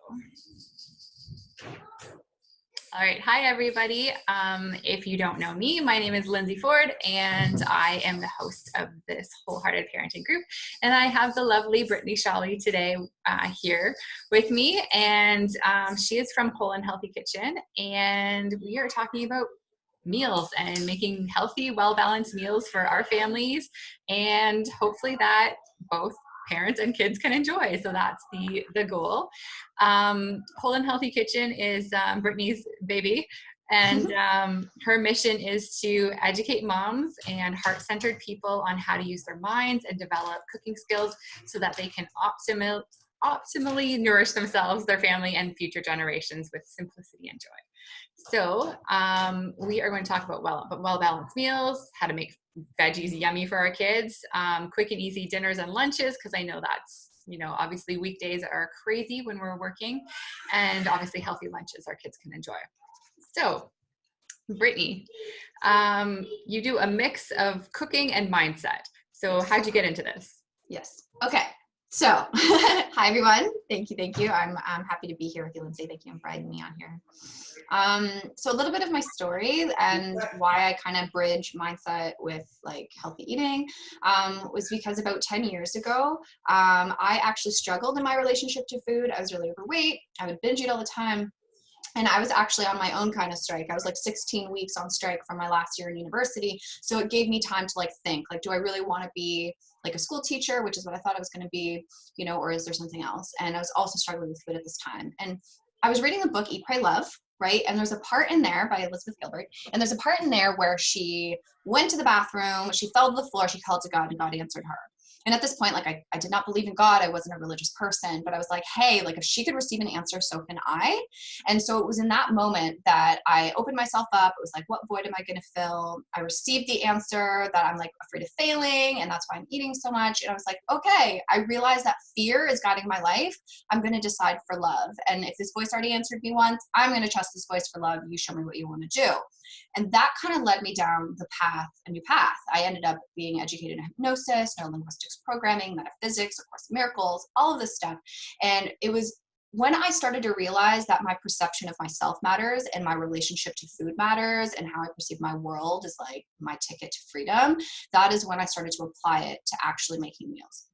All right. Hi, everybody. If you don't know me, my name is Lindsay Ford, and I am the host of this Wholehearted Parenting group. And I have the lovely Brittanys Story today here with me. And she is from Whole and Healthy Kitchen. And we are talking about meals and making healthy, well-balanced meals for our families. And hopefully that both parents and kids can enjoy. So that's the goal. Whole and Healthy Kitchen is Brittanys' baby. And her mission is to educate moms and heart-centered people on how to use their minds and develop cooking skills so that they can optimally nourish themselves, their family, and future generations with simplicity and joy. So we are going to talk about well-balanced meals, how to make veggies yummy for our kids, quick and easy dinners and lunches, because I know that's, obviously weekdays are crazy when we're working, and obviously healthy lunches our kids can enjoy. So Brittany, you do a mix of cooking and mindset. So how'd you get into this? Yes. Okay. So, hi everyone. Thank you. I'm happy to be here with you, Lindsay. Thank you for inviting me on here. So a little bit of my story and why I kind of bridge mindset with like healthy eating was because about 10 years ago, I actually struggled in my relationship to food. I was really overweight. I would binge eat all the time. And I was actually on my own kind of strike. I was like 16 weeks on strike from my last year in university. So it gave me time to think, do I really want to be like a school teacher, which is what I thought I was going to be, or is there something else? And I was also struggling with food at this time. And I was reading the book, Eat, Pray, Love, right? And there's a part in there by Elizabeth Gilbert. And there's a part in there where she went to the bathroom, she fell to the floor, she called to God, and God answered her. And at this point, I did not believe in God. I wasn't a religious person, but I was like, hey, if she could receive an answer, so can I. And so it was in that moment that I opened myself up. It was like, what void am I going to fill? I received the answer that I'm afraid of failing. And that's why I'm eating so much. And I was like, okay, I realized that fear is guiding my life. I'm going to decide for love. And if this voice already answered me once, I'm going to trust this voice for love. You show me what you want to do. And that kind of led me down a new path. I ended up being educated in hypnosis, neurolinguistics programming, metaphysics, A Course in Miracles, all of this stuff. And it was when I started to realize that my perception of myself matters and my relationship to food matters and how I perceive my world is like my ticket to freedom, that is when I started to apply it to actually making meals.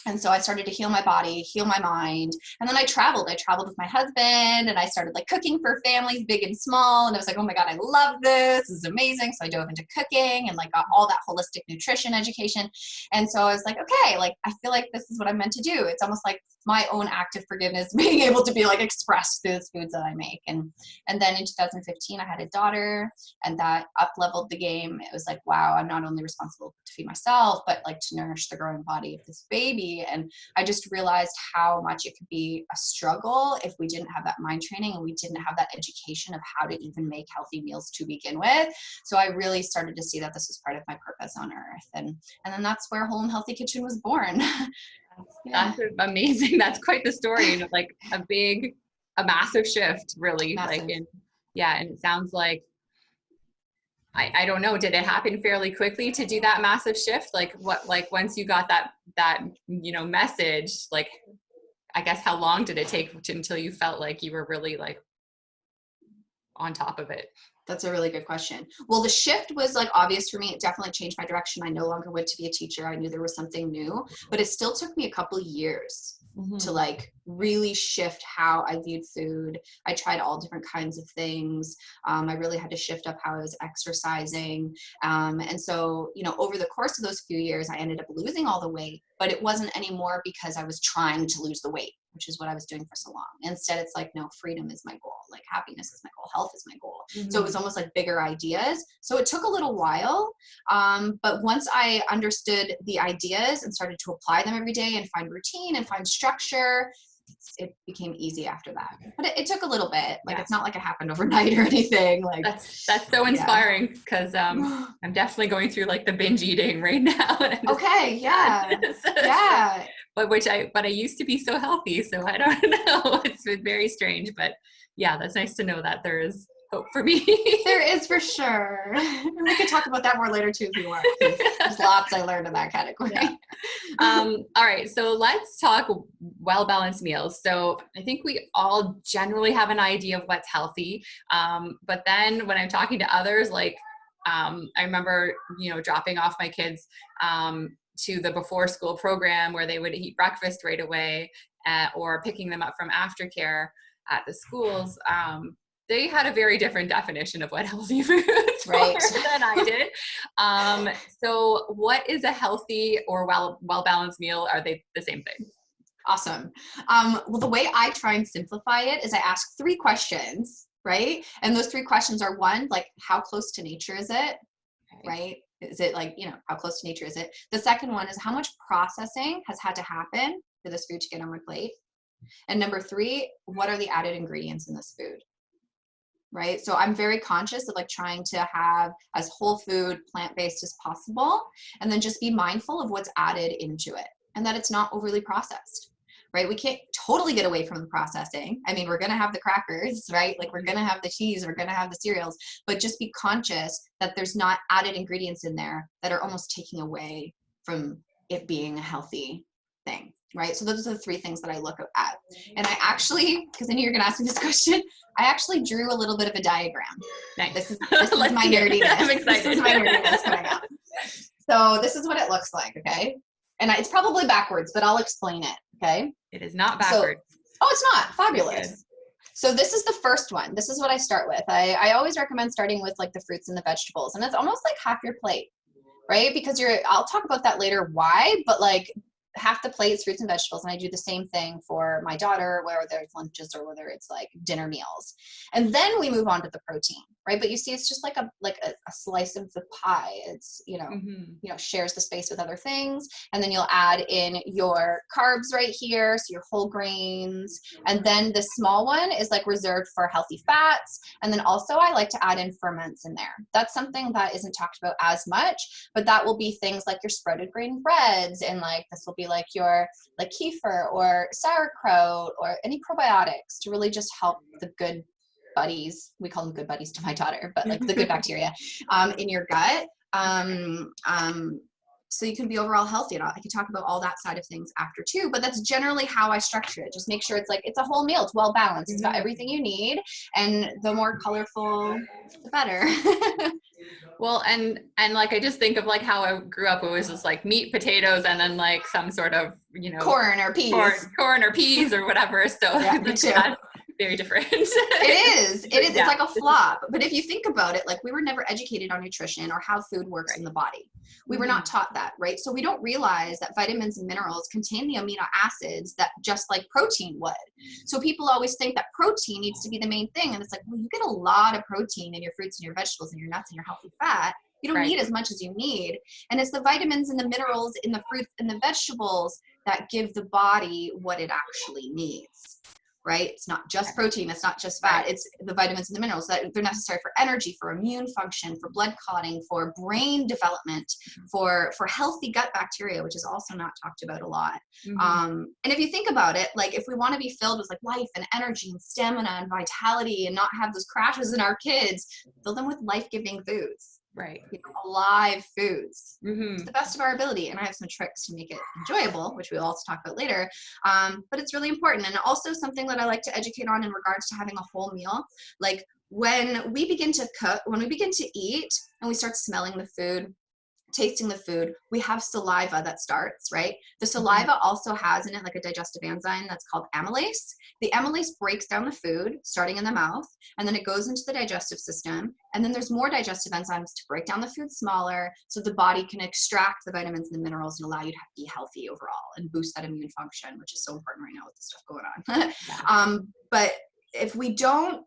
And so I started to heal my body, heal my mind. And then I traveled with my husband and I started cooking for families, big and small. And I was like, oh my God, I love this. This is amazing. So I dove into cooking and got all that holistic nutrition education. And so I was like, okay, I feel like this is what I'm meant to do. It's almost like my own act of forgiveness, being able to be expressed through the foods that I make. And then in 2015, I had a daughter and that up-leveled the game. It was like, wow, I'm not only responsible to feed myself, but to nourish the growing body of this baby. And I just realized how much it could be a struggle if we didn't have that mind training and we didn't have that education of how to even make healthy meals to begin with. So I really started to see that this was part of my purpose on earth. And then that's where Whole and Healthy Kitchen was born. Yeah. That's amazing. That's quite the story. A massive shift, really. Massive. And it sounds like, I don't know, did it happen fairly quickly to do that massive shift? Once you got that message, I guess how long did it take until you felt like you were really on top of it? That's a really good question. Well, the shift was obvious for me. It definitely changed my direction. I no longer wanted to be a teacher. I knew there was something new, but it still took me a couple of years to really shift how I viewed food. I tried all different kinds of things. I really had to shift up how I was exercising. And so, over the course of those few years, I ended up losing all the weight, but it wasn't anymore because I was trying to lose the weight, which is what I was doing for so long. Instead, it's no, freedom is my goal. Happiness is my goal. Health is my goal. So it was almost bigger ideas. So it took a little while. But once I understood the ideas and started to apply them every day and find routine and find structure, it became easy after that. But it took a little bit. It's not it happened overnight or anything. That's so inspiring because I'm definitely going through the binge eating right now. Okay. Yeah. Yeah. But I used to be so healthy. So I don't know. It's been very strange, but yeah, that's nice to know that there is hope for me. There is for sure. We could talk about that more later too if you want. There's lots I learned in that category. Yeah. All right, so let's talk well-balanced meals. So I think we all generally have an idea of what's healthy, but then when I'm talking to others, like I remember, dropping off my kids to the before school program where they would eat breakfast right away, or picking them up from aftercare at the schools. They had a very different definition of what healthy foods Right. were than I did. So what is a healthy or well-balanced meal? Are they the same thing? Awesome. Well, the way I try and simplify it is I ask 3 questions, right? And those 3 questions are, 1, like, how close to nature is it? Okay. Right? Is it like, how close to nature is it? The second one is how much processing has had to happen for this food to get on my plate? And number 3, what are the added ingredients in this food? Right? So I'm very conscious of like trying to have as whole food, plant-based as possible, and then just be mindful of what's added into it and that it's not overly processed, right? We can't totally get away from the processing. I mean, we're going to have the crackers, right? Like we're going to have the cheese, we're going to have the cereals, but just be conscious that there's not added ingredients in there that are almost taking away from it being a healthy thing. Right? So those are the 3 things that I look at. And I actually, because I knew you're going to ask me this question, I actually drew a little bit of a diagram. Nice. This is my nerdiness. I'm excited. This is my nerdiness coming out. So this is what it looks like, okay? And it's probably backwards, but I'll explain it, okay? It is not backwards. It's not. Fabulous. So this is the first one. This is what I start with. I always recommend starting with like the fruits and the vegetables. And it's almost like half your plate, right? Because I'll talk about that later why, but like half the plate is fruits and vegetables. And I do the same thing for my daughter, whether it's lunches or whether it's like dinner meals. And then we move on to the protein, right? But you see, it's just like a slice of the pie. It's, shares the space with other things. And then you'll add in your carbs right here. So your whole grains. And then the small one is like reserved for healthy fats. And then also I like to add in ferments in there. That's something that isn't talked about as much, but that will be things like your sprouted grain breads. And like, this will be like your like kefir or sauerkraut or any probiotics to really just help the good buddies. We call them good buddies to my daughter, but like the good bacteria in your gut. So you can be overall healthy. And I can talk about all that side of things after too, but that's generally how I structure it. Just make sure it's like, it's a whole meal. It's well balanced. It's got everything you need. And the more colorful, the better. Well, and like, I just think of like how I grew up, it was just like meat, potatoes, and then like some sort of, corn or peas, corn or peas or whatever. So yeah, me too. Very different. It is. Yeah. It's like a flop. But if you think about it, like we were never educated on nutrition or how food works in the body. We were not taught that, right? So we don't realize that vitamins and minerals contain the amino acids that just like protein would. So people always think that protein needs to be the main thing. And it's like, well, you get a lot of protein in your fruits and your vegetables and your nuts and your healthy fat. You don't need as much as you need. And it's the vitamins and the minerals in the fruits and the vegetables that give the body what it actually needs. Right? It's not just protein. It's not just fat. It's the vitamins and the minerals that they're necessary for energy, for immune function, for blood clotting, for brain development, for healthy gut bacteria, which is also not talked about a lot. And if you think about it, like if we want to be filled with like life and energy and stamina and vitality and not have those crashes in our kids, fill them with life-giving foods. Right. Alive foods. It's the best of our ability. And I have some tricks to make it enjoyable, which we'll also talk about later. But it's really important. And also something that I like to educate on in regards to having a whole meal. Like when we begin to cook, when we begin to eat and we start smelling the food, tasting the food, we have saliva that starts, right? The saliva also has in it like a digestive enzyme that's called amylase. The amylase breaks down the food starting in the mouth, and then it goes into the digestive system. And then there's more digestive enzymes to break down the food smaller so the body can extract the vitamins and the minerals and allow you to be healthy overall and boost that immune function, which is so important right now with the stuff going on. But if we don't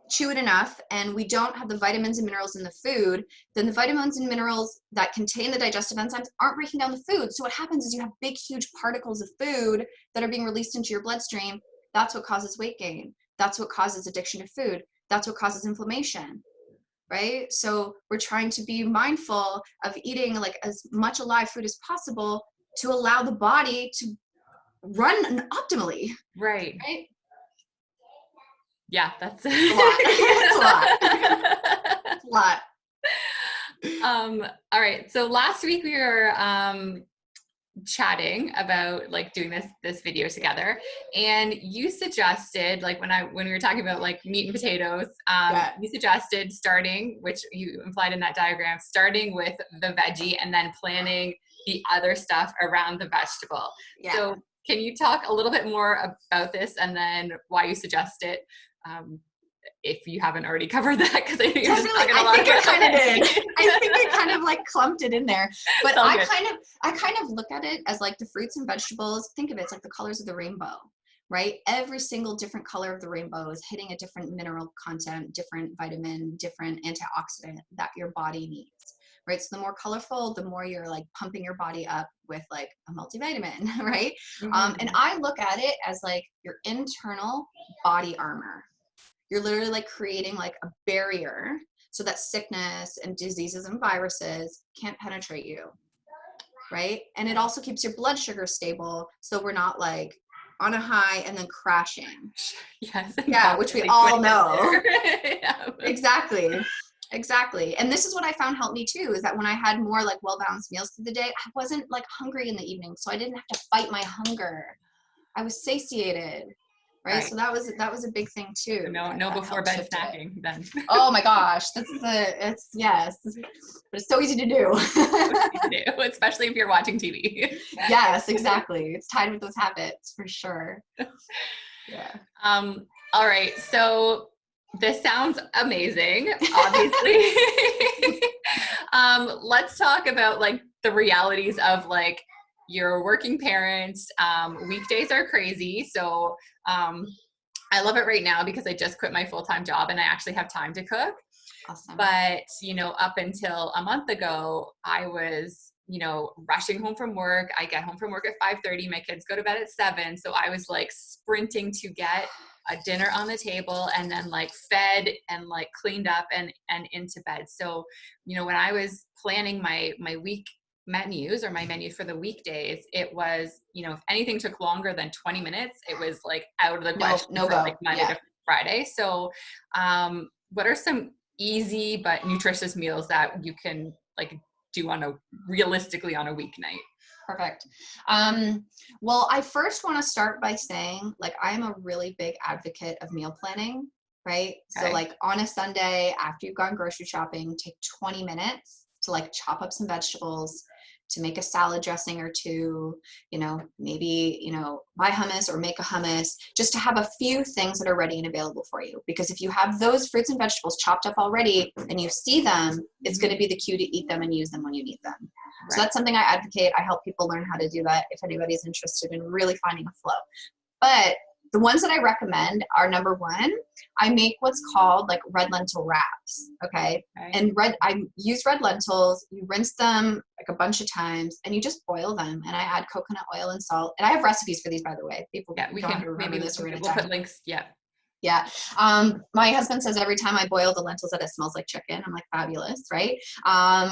chew it enough and we don't have the vitamins and minerals in the food, then the vitamins and minerals that contain the digestive enzymes aren't breaking down the food. So what happens is you have big, huge particles of food that are being released into your bloodstream. That's what causes weight gain. That's what causes addiction to food. That's what causes inflammation, right? So we're trying to be mindful of eating like as much alive food as possible to allow the body to run optimally. Right. Yeah, that's a lot. It's a lot. It's a lot. All right. So last week we were chatting about like doing this video together, and you suggested, like when we were talking about like meat and potatoes, you suggested starting, which you implied in that diagram, starting with the veggie and then planning the other stuff around the vegetable. Yeah. So can you talk a little bit more about this and then why you suggest it? If you haven't already covered that, because I think you're just talking a lot about I kind of did. I think I kind of like clumped it in there, but I kind of look at it as like the fruits and vegetables. Think of it, it's like the colors of the rainbow, right? Every single different color of the rainbow is hitting a different mineral content, different vitamin, different antioxidant that your body needs, right? So the more colorful, the more you're like pumping your body up with like a multivitamin, right? Mm-hmm. And I look at it as like your internal body armor. You're literally like creating like a barrier so that sickness and diseases and viruses can't penetrate you, right? And it also keeps your blood sugar stable, so we're not like on a high and then crashing. Yes. Yeah, which we all know. Yeah. Exactly. And this is what I found helped me too, is that when I had more like well-balanced meals through the day, I wasn't like hungry in the evening, so I didn't have to fight my hunger. I was satiated. Right. So that was a big thing too. No before bed snacking then. Oh my gosh. Yes. But it's so easy to do. Especially if you're watching TV. Yes, exactly. It's tied with those habits for sure. Yeah. All right. So this sounds amazing, obviously. Let's talk about like the realities of like, you're a working parent. Weekdays are crazy. So I love it right now because I just quit my full-time job and I actually have time to cook. Awesome. But, up until a month ago, I was, rushing home from work. I get home from work at 5:30. My kids go to bed at 7. So I was like sprinting to get a dinner on the table and then like fed and like cleaned up and into bed. So, when I was planning my week menus or my menu for the weekdays, it was, if anything took longer than 20 minutes, it was like out of the question no for go. like Monday to Friday. So what are some easy but nutritious meals that you can like do realistically on a weeknight? Perfect. Well, I first want to start by saying like I'm a really big advocate of meal planning, right? Okay. So like on a Sunday after you've gone grocery shopping, take 20 minutes to like chop up some vegetables, to make a salad dressing or two, maybe, buy hummus or make a hummus, just to have a few things that are ready and available for you. Because if you have those fruits and vegetables chopped up already and you see them, it's going to be the cue to eat them and use them when you need them. Right. So that's something I advocate. I help people learn how to do that if anybody's interested in really finding a flow. But the ones that I recommend are, number one, I make what's called like red lentil wraps. Okay. And I use red lentils. You rinse them like a bunch of times and you just boil them. And I add coconut oil and salt. And I have recipes for these, by the way. People we don't can have to remember maybe this. we'll put links. Yeah. Yeah. My husband says every time I boil the lentils that it smells like chicken. I'm like, fabulous, right?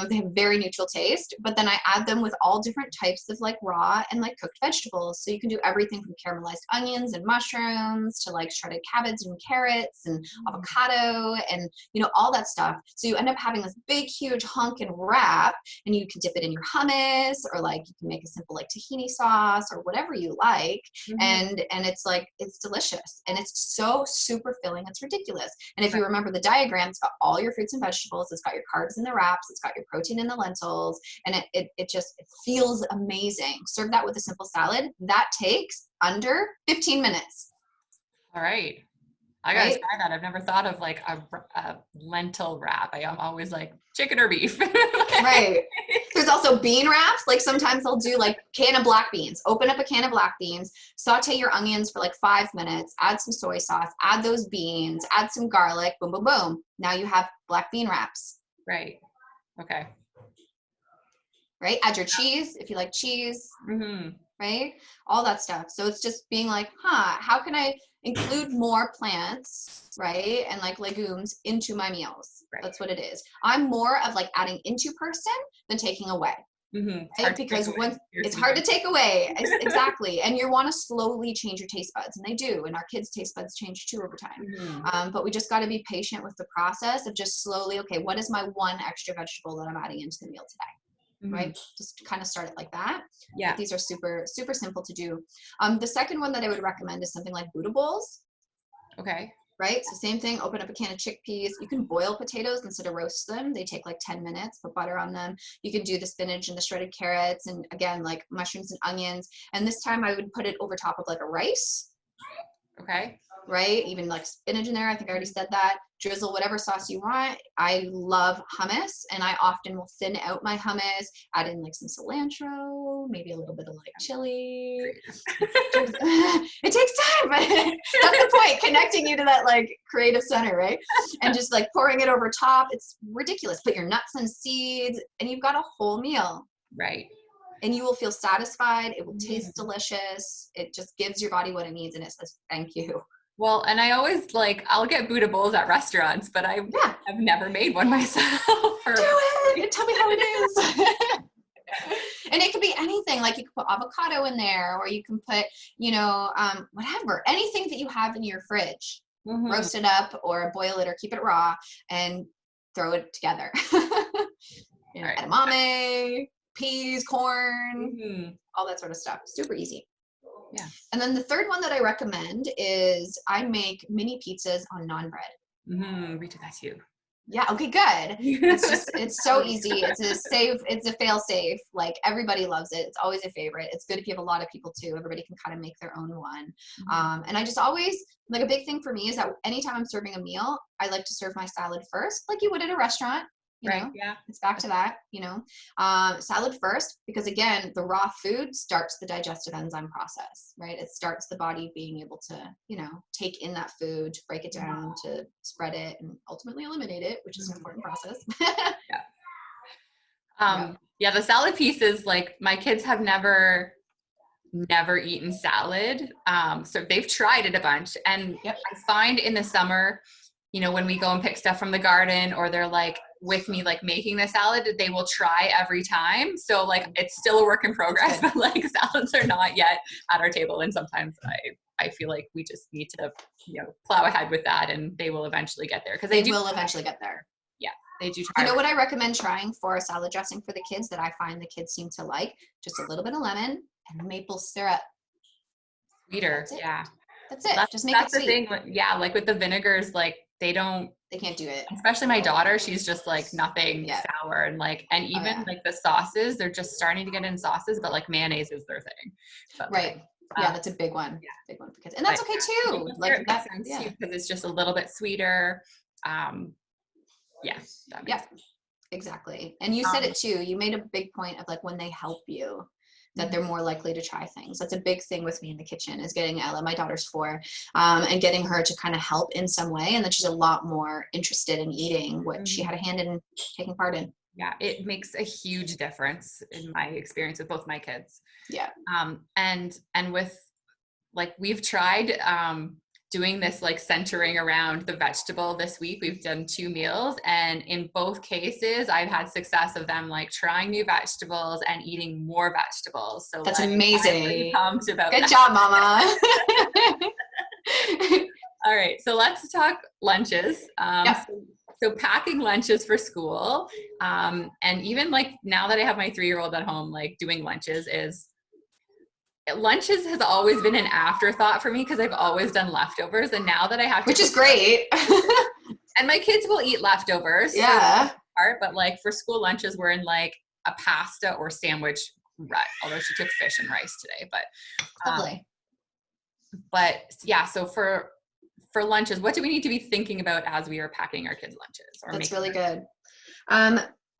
They have very neutral taste, but then I add them with all different types of like raw and like cooked vegetables. So you can do everything from caramelized onions and mushrooms to like shredded cabbage and carrots and avocado and, all that stuff. So you end up having this big, huge hunk and wrap, and you can dip it in your hummus, or like you can make a simple like tahini sauce or whatever you like. And it's like, it's delicious and it's so super filling. It's ridiculous. And if you remember the diagram, it's got all your fruits and vegetables. It's got your carbs in the wraps. It's got your protein in the lentils. And it feels amazing. Serve that with a simple salad. That takes under 15 minutes. All right. I gotta try that. I've never thought of like a lentil wrap. I'm always like chicken or beef. Right. There's also bean wraps. Like sometimes they'll do like can of black beans. Open up a can of black beans, saute your onions for like 5 minutes, add some soy sauce, add those beans, add some garlic, boom, boom, boom. Now you have black bean wraps. Right. Okay. Right. Add your cheese if you like cheese. Right. All that stuff. So it's just being like, how can I include more plants, right, and like legumes into my meals? Right. That's what it is. I'm more of like adding into person than taking away. It's right? hard to take Because away. it's hard to take away. Exactly. And you want to slowly change your taste buds, and they do. And our kids' taste buds change too over time. But we just got to be patient with the process of just slowly, okay, what is my one extra vegetable that I'm adding into the meal today? Right? Just kind of start it like that. Yeah. But these are super, super simple to do. The second one that I would recommend is something like Buddah Bowls. Okay. Right? So same thing, open up a can of chickpeas. You can boil potatoes instead of roast them. They take like 10 minutes, put butter on them. You can do the spinach and the shredded carrots, and again, like mushrooms and onions. And this time I would put it over top of like a rice. Okay. Right? Even like spinach in there. I think I already said that. Drizzle whatever sauce you want. I love hummus, and I often will thin out my hummus, add in like some cilantro, maybe a little bit of like chili. It takes time, but that's the point, connecting you to that like creative center, right? And just like pouring it over top. It's ridiculous. Put your nuts and seeds, and you've got a whole meal. Right. And you will feel satisfied. It will taste delicious. It just gives your body what it needs, and it says thank you. Well, and I always I'll get Buddah Bowls at restaurants, but I've never made one myself. Do it and tell me how it is. And it could be anything. Like you can put avocado in there, or you can put, whatever, anything that you have in your fridge. Roast it up or boil it or keep it raw and throw it together. Edamame, peas, corn, all that sort of stuff. Super easy. Yeah. And then the third one that I recommend is I make mini pizzas on naan bread. We did that too. Yeah. Okay, good. It's so easy. It's a fail safe. Like everybody loves it. It's always a favorite. It's good if you have a lot of people too. Everybody can kind of make their own one. And I just always, like, a big thing for me is that anytime I'm serving a meal, I like to serve my salad first, like you would at a restaurant. You know, it's back to that, salad first, because again, the raw food starts the digestive enzyme process, right? It starts the body being able to, take in that food, to break it down, to spread it, and ultimately eliminate it, which is an important process. The salad piece is like, my kids have never eaten salad. So they've tried it a bunch, and I find in the summer, when we go and pick stuff from the garden, or they're like with me, like making the salad, they will try every time. So like, it's still a work in progress, but like salads are not yet at our table. And sometimes I feel like we just need to, plow ahead with that, and they will eventually get there. Cause they will eventually get there. Yeah. They do try. You know what I recommend trying for a salad dressing for the kids that I find the kids seem to like? Just a little bit of lemon and maple syrup. Sweeter. That's it. Just make it sweet. That's the thing. Yeah. Like with the vinegars, like they can't do it. Especially my daughter, she's just like nothing sour, and even like the sauces, they're just starting to get in sauces, but like mayonnaise is their thing. But, right. That's a big one. Big one for kids. And that's okay too. Like that makes sense too, because it's just a little bit sweeter. That makes sense. Exactly. And you said it too. You made a big point of like when they help you, that they're more likely to try things. That's a big thing with me in the kitchen, is getting Ella, my daughter's 4, and getting her to kind of help in some way. And that she's a lot more interested in eating what she had a hand in taking part in. Yeah, it makes a huge difference in my experience with both my kids. Yeah. And with, like, we've tried doing this, like, centering around the vegetable this week. We've done 2 meals, and in both cases I've had success of them like trying new vegetables and eating more vegetables. So that's amazing. I'm really pumped about Good job, mama. All right, so let's talk lunches. So packing lunches for school, and even like now that I have my 3-year-old at home, like doing lunches has always been an afterthought for me, because I've always done leftovers, and now that I have to, which is great. And my kids will eat leftovers, but like for school lunches, we're in like a pasta or sandwich rut, although she took fish and rice today. So for lunches, what do we need to be thinking about as we are packing our kids' lunches? That's really good.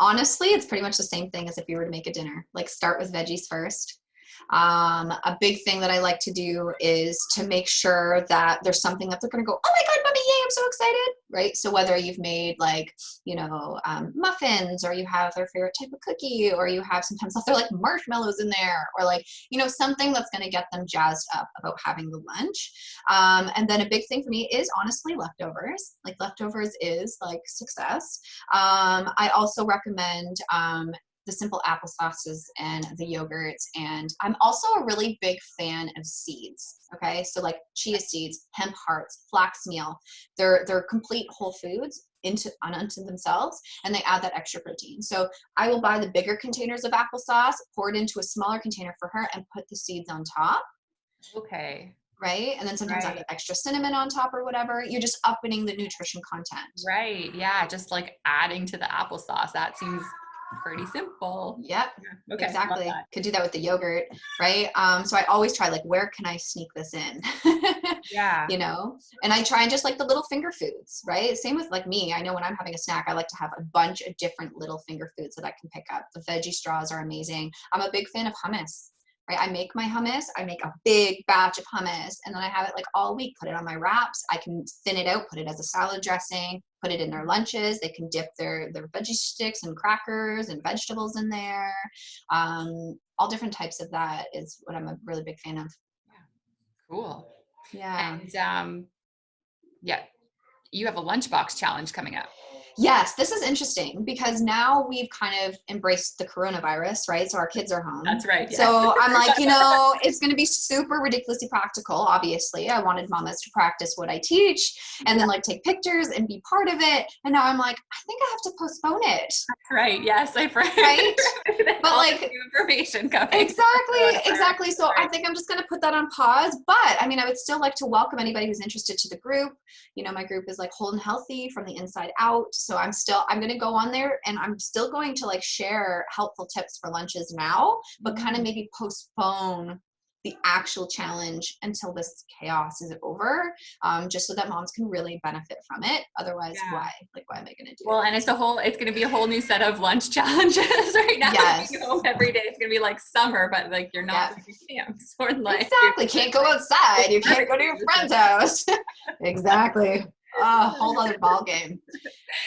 Honestly, it's pretty much the same thing as if you were to make a dinner. Like, start with veggies first. A big thing that I like to do is to make sure that there's something that they're going to go, oh my God, mommy, yay, I'm so excited, right? So whether you've made like, muffins, or you have their favorite type of cookie, or you have sometimes they're like marshmallows in there, or like, something that's going to get them jazzed up about having the lunch. And then a big thing for me is honestly leftovers. Like, leftovers is like success. I also recommend, the simple applesauces and the yogurts. And I'm also a really big fan of seeds. Okay. So like chia seeds, hemp hearts, flax meal, they're complete whole foods unto themselves, and they add that extra protein. So I will buy the bigger containers of applesauce, pour it into a smaller container for her, and put the seeds on top. Okay. Right. And then sometimes I Right. get extra cinnamon on top or whatever. You're just upping the nutrition content. Right. Yeah. Just like adding to the applesauce. That seems pretty simple. Yep. Yeah. Okay. Love Exactly. that. Could do that with the yogurt. Right. So I always try, like, where can I sneak this in? Yeah. You know, and I try and just like the little finger foods, right? Same with like me. I know when I'm having a snack, I like to have a bunch of different little finger foods that I can pick up. The veggie straws are amazing. I'm a big fan of hummus. Right? I make my hummus. I make a big batch of hummus, and then I have it like all week. Put it on my wraps. I can thin it out, put it as a salad dressing, put it in their lunches. They can dip their veggie sticks and crackers and vegetables in there. All different types of that is what I'm a really big fan of. Cool. Yeah. And yeah, you have a lunchbox challenge coming up. Yes, this is interesting because now we've kind of embraced the coronavirus, right? So our kids are home. That's right. Yeah. So I'm like, it's going to be super ridiculously practical. Obviously, I wanted mamas to practice what I teach and then like take pictures and be part of it. And now I'm like, I think I have to postpone it. That's right. Yes, I've heard. Right? But like new information coming. Exactly. So I think I'm just going to put that on pause. But I mean, I would still like to welcome anybody who's interested to the group. My group is like Whole and Healthy from the Inside Out. So I'm going to go on there, and I'm still going to like share helpful tips for lunches now, but kind of maybe postpone the actual challenge until this chaos is over, just so that moms can really benefit from it. Otherwise, why am I going to do Well, it? and it's going to be a whole new set of lunch challenges right now. Yes. Being home every day. It's going to be like summer, but like you're not going to be camps or like exactly. Can't go outside. You can't go to your friend's house. Exactly. A whole other ball game.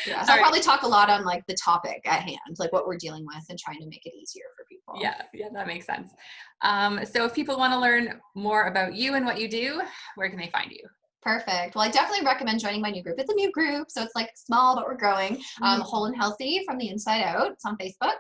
Yeah. So I'll probably talk a lot on like the topic at hand, like what we're dealing with, and trying to make it easier for people. Yeah, that makes sense. So if people want to learn more about you and what you do, where can they find you? Perfect. Well, I definitely recommend joining my new group. It's a new group, so it's like small, but we're growing. Whole and Healthy from the Inside Out. It's on Facebook.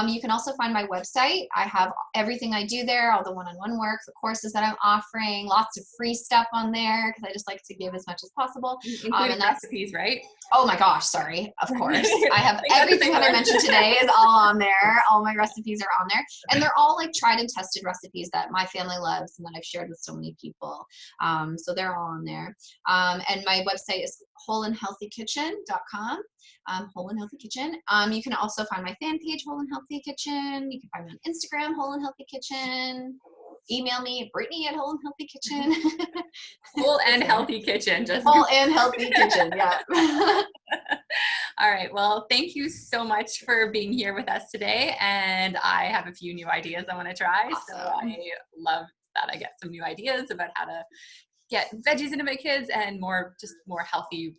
You can also find my website. I have everything I do there, all the one-on-one work, the courses that I'm offering, lots of free stuff on there because I just like to give as much as possible. Including recipes, right? Oh my gosh, sorry. Of course. I have everything that I mentioned today is all on there. All my recipes are on there. And they're all like tried and tested recipes that my family loves and that I've shared with so many people. So they're all on there. And my website is wholeandhealthykitchen.com. Whole and Healthy Kitchen. You can also find my fan page, Whole and Healthy Kitchen. You can find me on Instagram, Whole and Healthy Kitchen. Email me, Brittany at Whole and Healthy Kitchen. Whole and Healthy Kitchen. Just Whole and Healthy Kitchen, yeah. All right. Well, thank you so much for being here with us today. And I have a few new ideas I want to try. Awesome. So I love that I get some new ideas about how to get veggies into my kids and more healthy,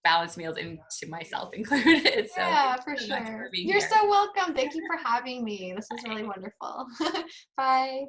balanced meals into myself included. So yeah, for sure. You're so welcome. Thank you for having me. This was really wonderful. Bye.